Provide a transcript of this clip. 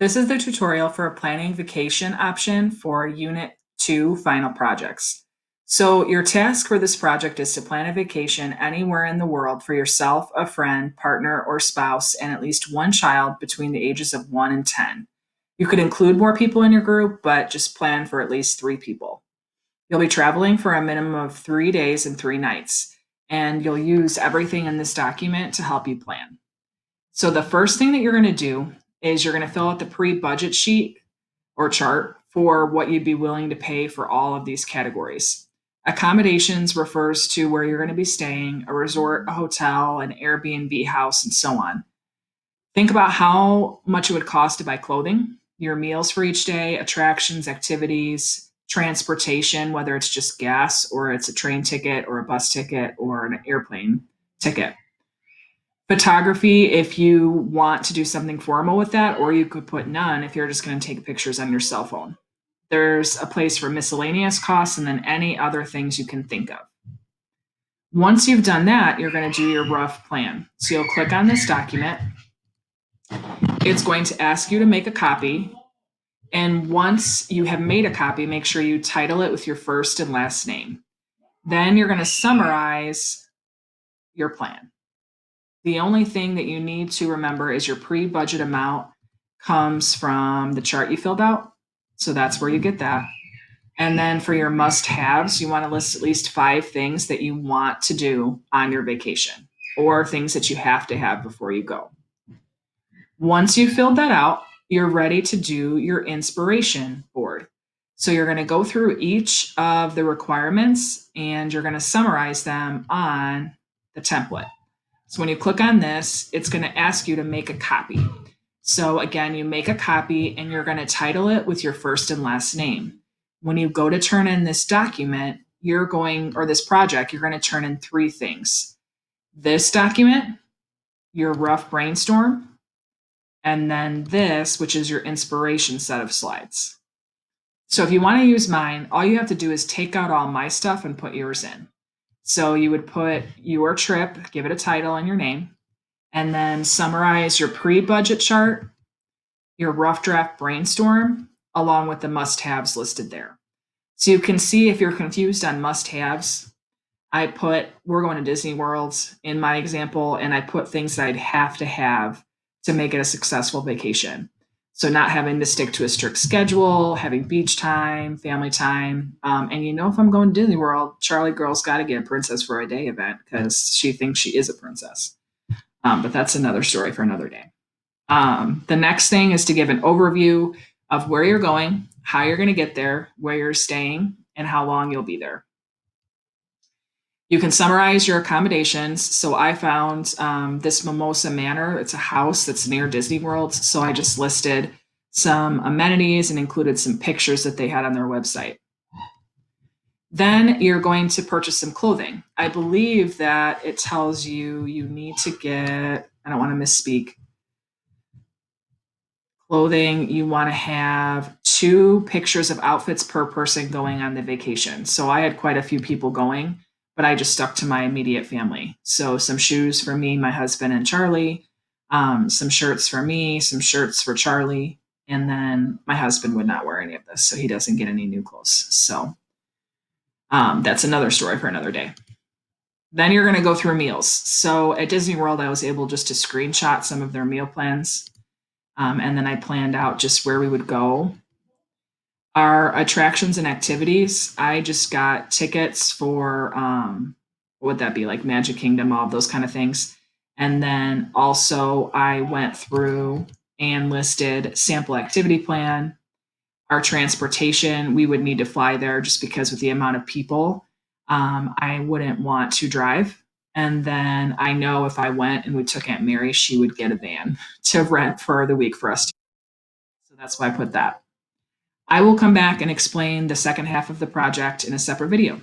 This is the tutorial for a planning vacation option for Unit 2 final projects. So your task for this project is to plan a vacation anywhere in the world for yourself, a friend, partner, or spouse, and at least one child between the ages of 1 and 10. You could include more people in your group, but just plan for at least 3 people. You'll be traveling for a minimum of 3 days and 3 nights, and you'll use everything in this document to help you plan. So the first thing that you're going to do is you're going to fill out the pre-budget sheet or chart for what you'd be willing to pay for all of these categories. Accommodations refers to where you're going to be staying, a resort, a hotel, an Airbnb house, and so on. Think about how much it would cost to buy clothing, your meals for each day, attractions, activities, transportation, whether it's just gas or it's a train ticket or a bus ticket or an airplane ticket. Photography, if you want to do something formal with that, or you could put none if you're just going to take pictures on your cell phone. There's a place for miscellaneous costs and then any other things you can think of. Once you've done that, you're going to do your rough plan. So you'll click on this document. It's going to ask you to make a copy. And once you have made a copy, make sure you title it with your first and last name. Then you're going to summarize your plan. The only thing that you need to remember is your pre-budget amount comes from the chart you filled out. So that's where you get that. And then for your must-haves, you want to list at least 5 things that you want to do on your vacation or things that you have to have before you go. Once you've filled that out, you're ready to do your inspiration board. So you're going to go through each of the requirements and you're going to summarize them on the template. So when you click on this, it's going to ask you to make a copy. So again, you make a copy and you're going to title it with your first and last name. When you go to turn in this document, this project, you're going to turn in 3 things. This document, your rough brainstorm, and then this, which is your inspiration set of slides. So if you want to use mine, all you have to do is take out all my stuff and put yours in. So you would put your trip, give it a title and your name, and then summarize your pre-budget chart, your rough draft brainstorm, along with the must-haves listed there. So you can see if you're confused on must-haves, I put, we're going to Disney World in my example, and I put things that I'd have to make it a successful vacation. So not having to stick to a strict schedule, having beach time, family time. And if I'm going to Disney World, Charlie Girl's got to get a Princess for a Day event because she thinks she is a princess. But that's another story for another day. The next thing is to give an overview of where you're going, how you're going to get there, where you're staying, and how long you'll be there. You can summarize your accommodations. So I found this Mimosa Manor. It's a house that's near Disney World. So I just listed some amenities and included some pictures that they had on their website. Then you're going to purchase some clothing. I believe that it tells you need to get, I don't want to misspeak, clothing. You want to have 2 pictures of outfits per person going on the vacation. So I had quite a few people going, but I just stuck to my immediate family. So some shoes for me, my husband, and Charlie, some shirts for me, some shirts for Charlie, and then my husband would not wear any of this, so he doesn't get any new clothes. So that's another story for another day. Then you're going to go through meals. So at Disney World, I was able just to screenshot some of their meal plans, and then I planned out just where we would go. Our attractions and activities, I just got tickets for, what would that be, like Magic Kingdom, all of those kind of things. And then also I went through and listed sample activity plan. Our transportation, we would need to fly there just because with the amount of people, I wouldn't want to drive. And then I know if I went and we took Aunt Mary, she would get a van to rent for the week for us. So that's why I put that. I will come back and explain the second half of the project in a separate video.